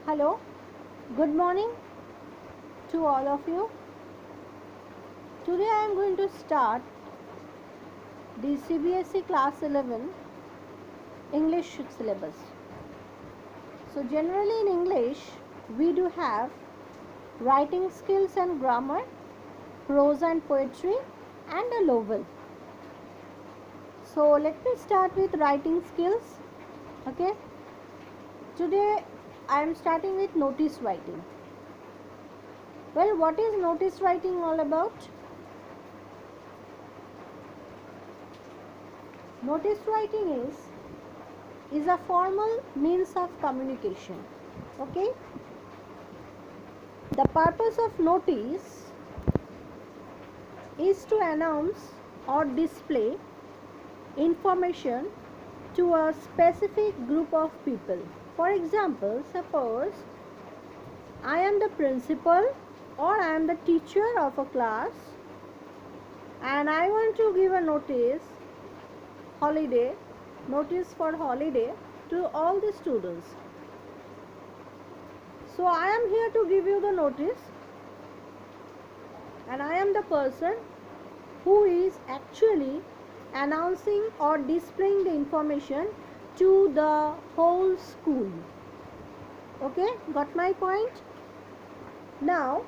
Hello, good morning to all of you. Today I am going to start the CBSE class 11 English syllabus. So generally in English we do have writing skills and grammar, prose and poetry and a novel. So let me start with writing skills. Okay. Today I am starting with notice writing. Well, what is notice writing all about? Notice writing is a formal means of communication. Okay. The purpose of notice is to announce or display information to a specific group of people. For example, suppose I am the principal or I am the teacher of a class and I want to give a notice for holiday to all the students. So I am here to give you the notice, and I am the person who is actually announcing or displaying the information to the whole school. Okay, got my point? Now,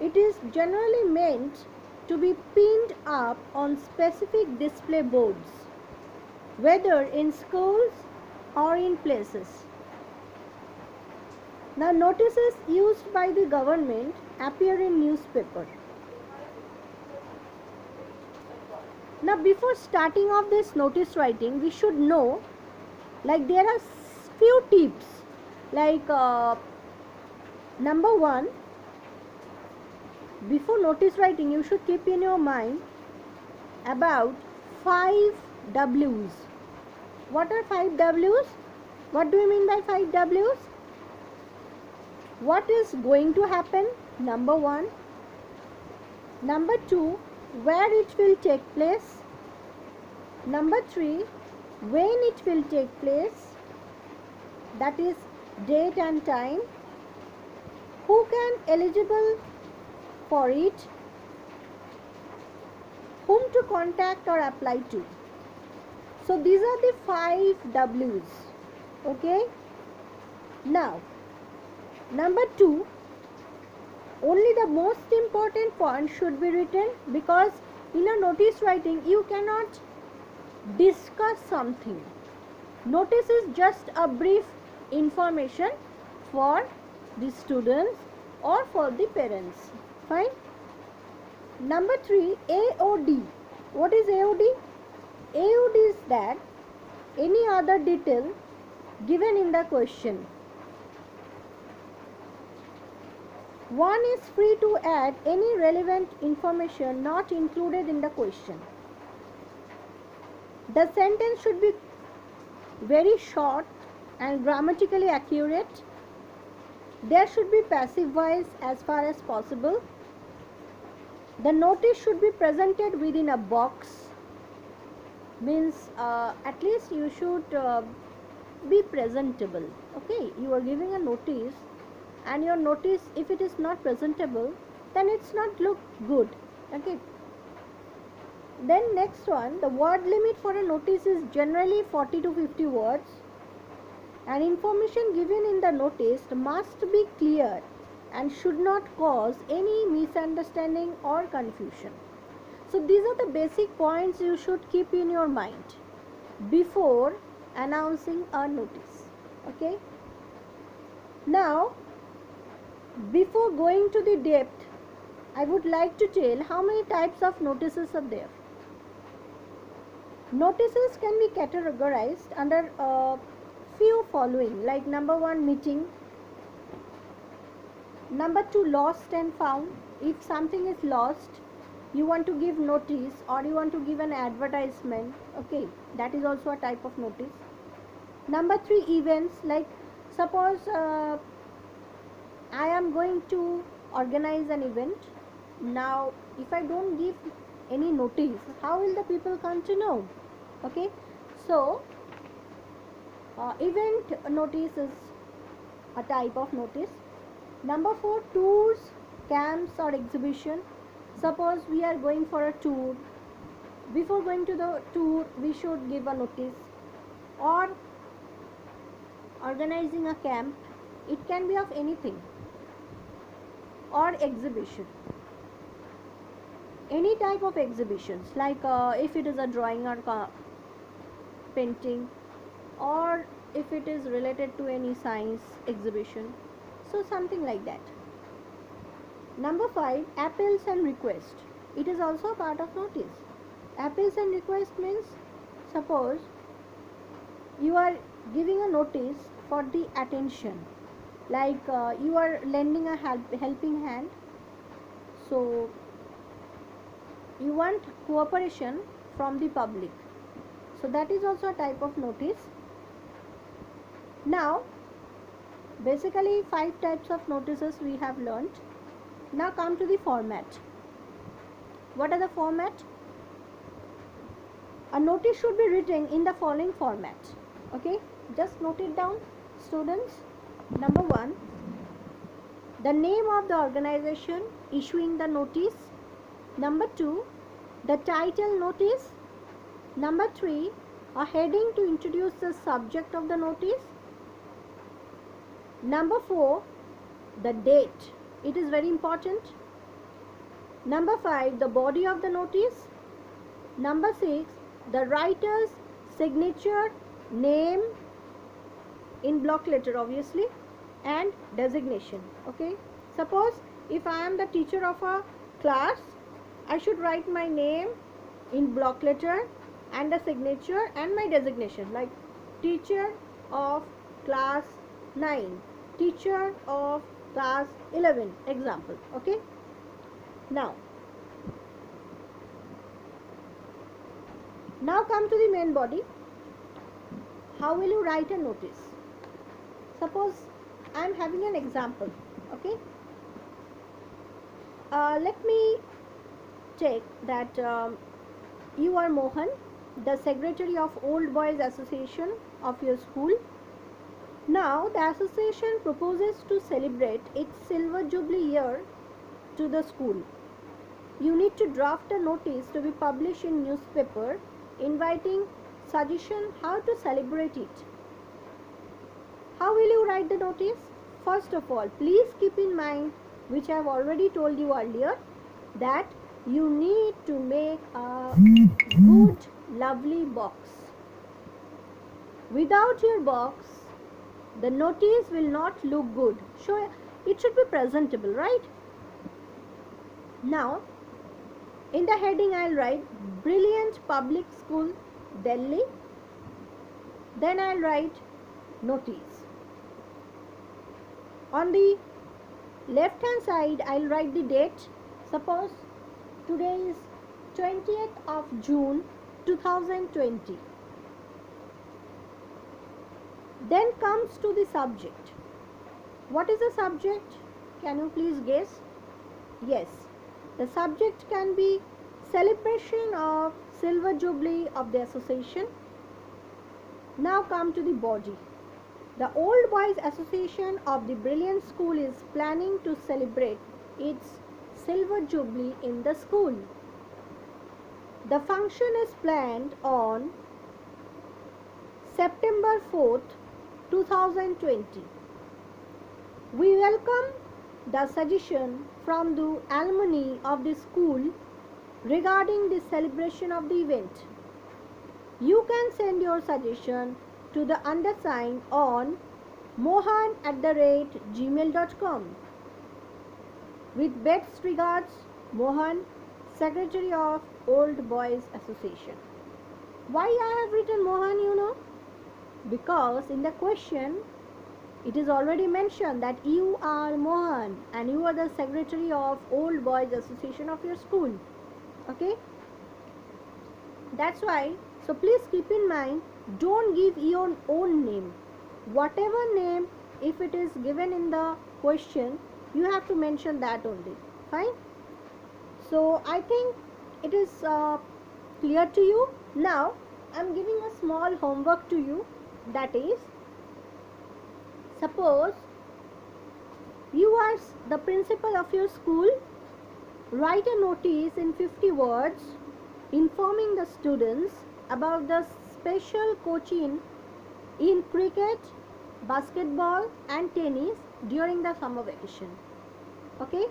it is generally meant to be pinned up on specific display boards, whether in schools or in places. Now, notices used by the government appear in newspaper. Now, before starting off this notice writing, we should know, like, there are few tips. Like, number one, before notice writing, you should keep in your mind about 5 W's. What are 5 W's? What do you mean by 5 W's? What is going to happen? Number one. Number two, where it will take place. Number three, when it will take place. That is date and time. Who can eligible for it? Whom to contact or apply to. So these are the 5 W's. Okay. Now, number two, only the most important point should be written, because in a notice writing you cannot discuss something. Notice is just a brief information for the students or for the parents. Fine. Number three, AOD. What is AOD? AOD is that any other detail given in the question. One is free to add any relevant information not included in the question. The sentence should be very short and grammatically accurate. There should be passive voice as far as possible. The notice should be presented within a box. Means at least you should be presentable. Okay, you are giving a notice, and your notice, if it is not presentable, then it's not look good. Okay. Then next one, the word limit for a notice is generally 40 to 50 words, and information given in the notice must be clear and should not cause any misunderstanding or confusion. So these are the basic points you should keep in your mind before announcing a notice. Okay. Now, before going to the depth, I would like to tell how many types of notices are there. Notices can be categorized under a few following, like number one, meeting. Number two, lost and found. If something is lost, you want to give notice or you want to give an advertisement. Okay, that is also a type of notice. Number three, events. Like suppose I am going to organize an event. Now, if I don't give any notice, how will the people come to know? Okay, so event notice is a type of notice. Number 4, tours, camps or exhibition. Suppose we are going for a tour. Before going to the tour, we should give a notice. Or organizing a camp, it can be of anything. Or exhibition, any type of exhibitions, like if it is a drawing or painting, or if it is related to any science exhibition, so something like that. Number 5, appeals and request. It is also a part of notice. Appeals and request means, suppose you are giving a notice for the attention, like you are lending a helping hand, so you want cooperation from the public, so that is also a type of notice. Now basically 5 types of notices we have learnt. Now come to the format. What are the format? A notice should be written in the following format. Okay, just note it down, students. Number 1, the name of the organization issuing the notice. Number 2, the title notice. Number 3, a heading to introduce the subject of the notice. Number 4, the date. It is very important. Number 5, the body of the notice. Number 6, the writer's signature, name in block letter obviously, and designation. Okay, suppose if I am the teacher of a class, I should write my name in block letter and the signature and my designation, like teacher of class 9, teacher of class 11, example. Okay, now come to the main body. How will you write a notice? Suppose I am having an example. Okay, let me take that you are Mohan, the secretary of Old Boys Association of your school. Now the association proposes to celebrate its silver jubilee year to the school. You need to draft a notice to be published in newspaper inviting suggestion how to celebrate it. How will you write the notice? First of all, please keep in mind, which I have already told you earlier, that you need to make a good, lovely box. Without your box, the notice will not look good. So it should be presentable, right? Now, in the heading I'll write Brilliant Public School, Delhi. Then I'll write notice. On the left hand side I'll write the date. Suppose today is 20th of June 2020. Then comes to the subject. What is the subject? Can you please guess? Yes, the subject can be celebration of silver jubilee of the association. Now come to the body. The Old Boys Association of the Brilliant School is planning to celebrate its silver jubilee in the school. The function is planned on September 4th, 2020. We welcome the suggestion from the alumni of the school regarding the celebration of the event. You can send your suggestion to the undersigned on mohan@gmail.com. With best regards, Mohan, Secretary of Old Boys Association. Why I have written Mohan, you know? Because in the question it is already mentioned that you are Mohan and you are the Secretary of Old Boys Association of your school. Okay, that's why. So please keep in mind, don't give your own name. Whatever name, if it is given in the question, you have to mention that only. Fine. So I think it is clear to you. Now I am giving a small homework to you. That is, suppose as the principal of your school, write a notice in 50 words informing the students about the special coaching in cricket, basketball and tennis during the summer vacation. Okay?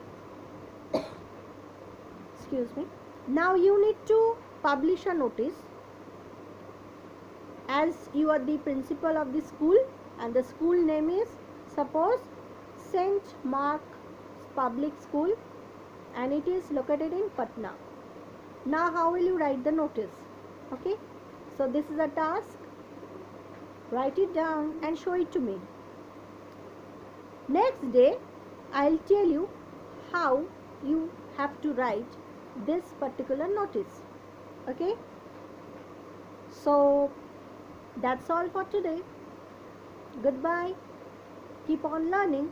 Excuse me. Now you need to publish a notice, as you are the principal of the school and the school name is, suppose, St. Mark's Public School, and it is located in Patna. Now how will you write the notice? Okay, so this is a task. Write it down and show it to me. Next day I'll tell you how you have to write this particular notice. Okay, so that's all for today. Goodbye. Keep on learning.